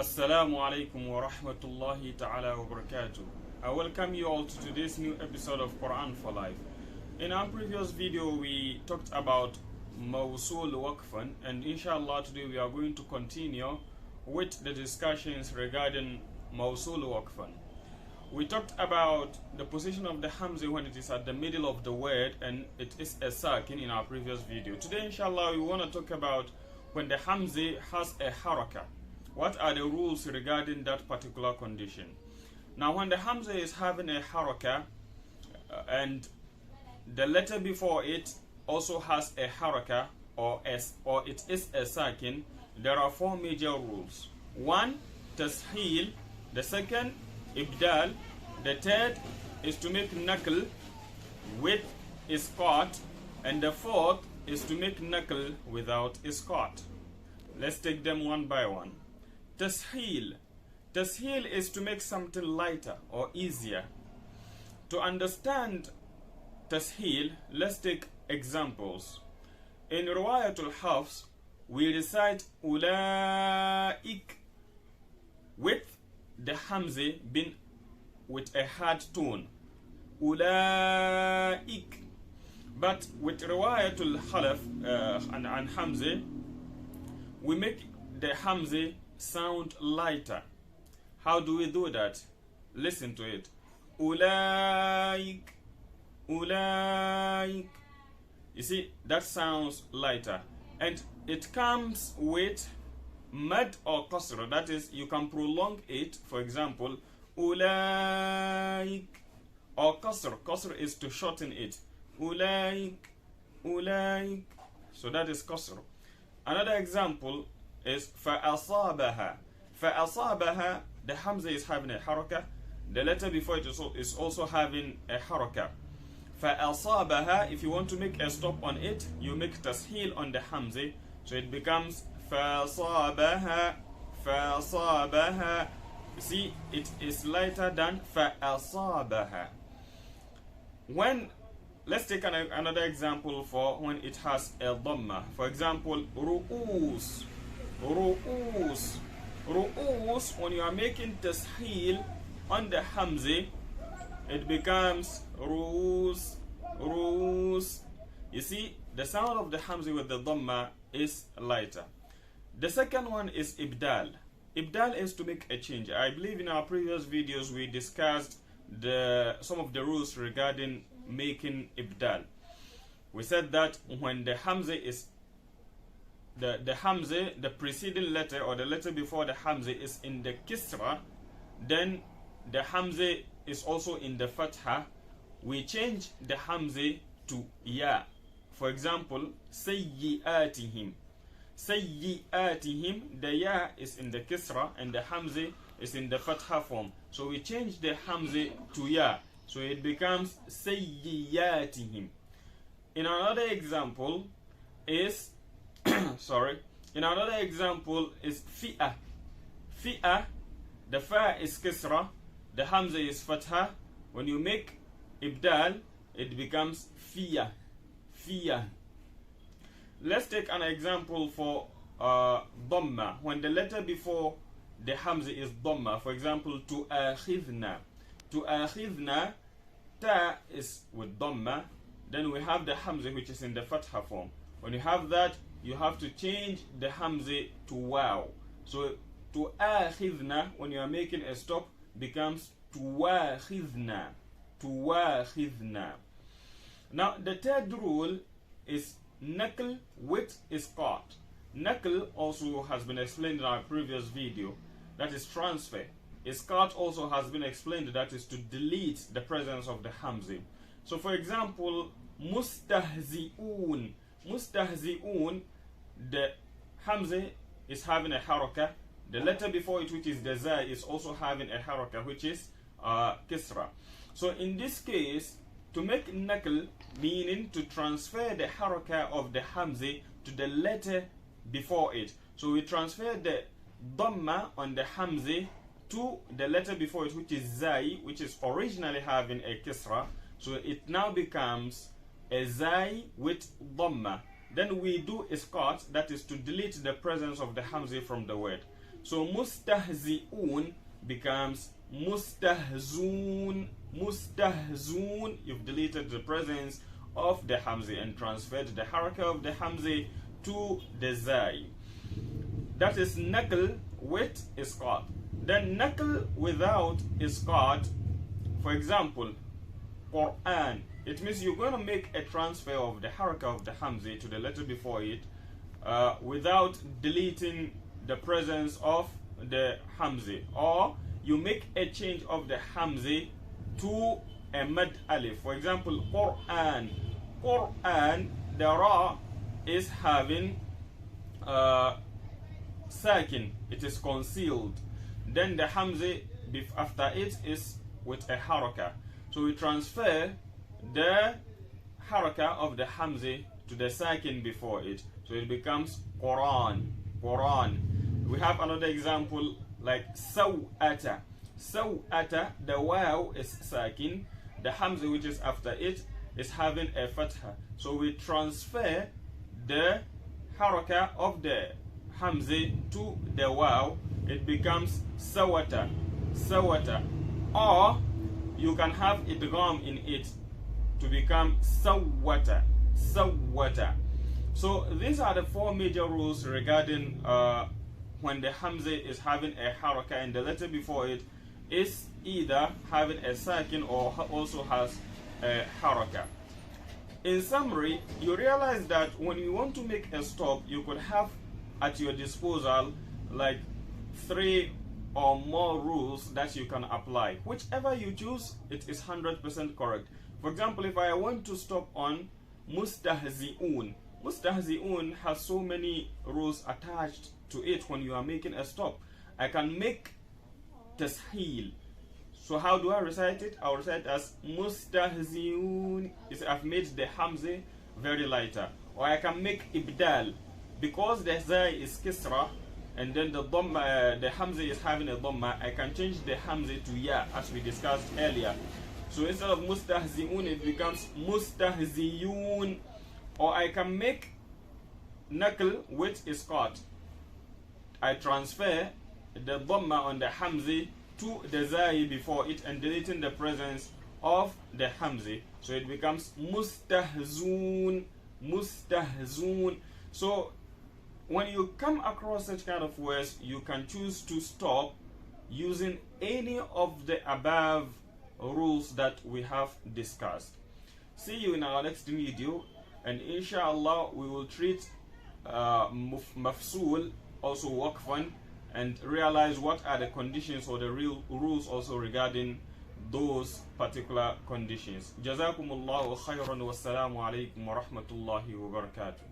Assalamu alaikum wa rahmatullahi ta'ala wa barakatuh. I welcome you all to today's new episode of Quran for Life. In our previous video, we talked about Mawsool waqfan, and inshallah today we are going to continue with the discussions regarding Mawsool waqfan. We talked about the position of the hamza when it is at the middle of the word and it is a sakin in our previous video. Today inshallah we want to talk about when the hamza has a haraka. What are the rules regarding that particular condition? Now when the hamza is having a haraka and the letter before it also has a haraka or it is a sakin, there are four major rules. One, tasheel. The second, ibdal. The third is to make knuckle with isqat, and the fourth is to make knuckle without isqat. Let's take them one by one. Tasheel. Tasheel is to make something lighter or easier. To understand tasheel, let's take examples. In Riwayatul Hafs, we recite ulaik with the hamza being with a hard tone. Ulaik. But with Riwayatul KHALAF an Hamzi, we make the hamza sound lighter. How do we do that? Listen to it. Ulaik, ulaik. You see, that sounds lighter. And it comes with mad or qasr. That is, you can prolong it. For example, ulaik. Or qasr. Qasr is to shorten it. Ulaik, ulaik. So that is qasr. Another example is فَأَصَابَهَا. فَأَصَابَهَا, the hamza is having a haraka. The letter before it is also having a haraka. فَأَصَابَهَا, if you want to make a stop on it, you make tasheel on the hamza. So it becomes فَأَصَابَهَا. فَأَصَابَهَا. You see, it is lighter than فَأَصَابَهَا. When, let's take another example for when it has a dhamma. For example, ru'us. Ru'us. Ru'us, when you are making tasheel on the hamza, it becomes ru'us, ru'us. You see, the sound of the hamza with the dhamma is lighter. The second one is ibdal. Ibdal is to make a change. I believe in our previous videos we discussed some of the rules regarding making ibdal. We said that when the hamza is the hamza, the preceding letter or the letter before the hamza is in the kisra, then the hamza is also in the fatha. We change the hamza to ya. For example, sayyi'atihim. Sayyi'atihim, the ya is in the kisra and the hamza is in the fatha form. So we change the hamza to ya. So it becomes sayyiyatihim. In another example is in another example is fi'ah. Fi'ah, the fa is kisra, the hamza is fatha. When you make ibdal, it becomes fiyah. Fiyah. Let's take an example for dhamma. When the letter before the hamza is dhamma, for example, tu'akhidna. Tu'akhidna, ta is with dhamma. Then we have the hamza which is in the fatha form. When you have that, you have to change the hamza to waw. So tu'akhidna, when you are making a stop, becomes tuwakhidna. Tuwakhidna. Now the third rule is knuckle with isqat. Knuckle also has been explained in our previous video. That is transfer. Isqat also has been explained, that is to delete the presence of the hamza. So for example, mustahzi'un. Mustahzi'un, the hamza is having a haraka. The letter before it, which is the zai, is also having a haraka, which is kisra. So in this case, to make knuckle, meaning to transfer the haraka of the hamza to the letter before it. So we transfer the dhamma on the hamza to the letter before it, which is zai, which is originally having a kisra. So it now becomes a zai with dhamma. Then we do isqat, that is to delete the presence of the hamza from the word. So mustahzi'un becomes mustahzun. Mustahzun, you've deleted the presence of the hamzi and transferred the haraka of the hamzi to the zai. That is naql with isqat. Then naql without isqat, for example, Quran, it means you're going to make a transfer of the haraka of the hamzi to the letter before it without deleting the presence of the hamzi, or you make a change of the hamzi to a mad alif. For example, Quran. Quran, the ra is having sakin, it is concealed. Then the hamzi after it is with a haraka. So we transfer the haraka of the hamzi to the sakin before it. So it becomes Quran. Quran. We have another example like saw'ata. Saw'ata, the waw is sakin, the hamza which is after it is having a fatha. So we transfer the haraka of the hamza to the waw, it becomes sawata. Sawata. Or you can have idgham in it to become sawwata. Sawwata. So these are the four major rules regarding when the hamza is having a haraka and the letter before it is either having a sakin or also has a haraka. In summary, you realize that when you want to make a stop, you could have at your disposal like 3 or more rules that you can apply. Whichever you choose, it is 100% correct. For example, if I want to stop on mustahzi'un, mustahzi'un has so many rules attached to it when you are making a stop. I can make tasheel. So how do I recite it? I'll recite as mustahzi'un. I've made the hamza very lighter. Or I can make ibdal. Because the zai is kisra and then the dhamma, the hamza is having a dhamma, I can change the hamza to ya as we discussed earlier. So instead of mustahzi'un, it becomes mustahziyun. Or I can make naql with isqat. I transfer the dhamma on the hamza to the zai before it and deleting the presence of the hamza. So it becomes mustahzun. Mustahzun. So when you come across such kind of words, you can choose to stop using any of the above rules that we have discussed. See you in our next video, and inshallah we will treat Mawsool, also waqfan, and realize what are the conditions or the real rules also regarding those particular conditions. Jazakumullahu khairan, wassalamu alaikum wa rahmatullahi wa barakatuh.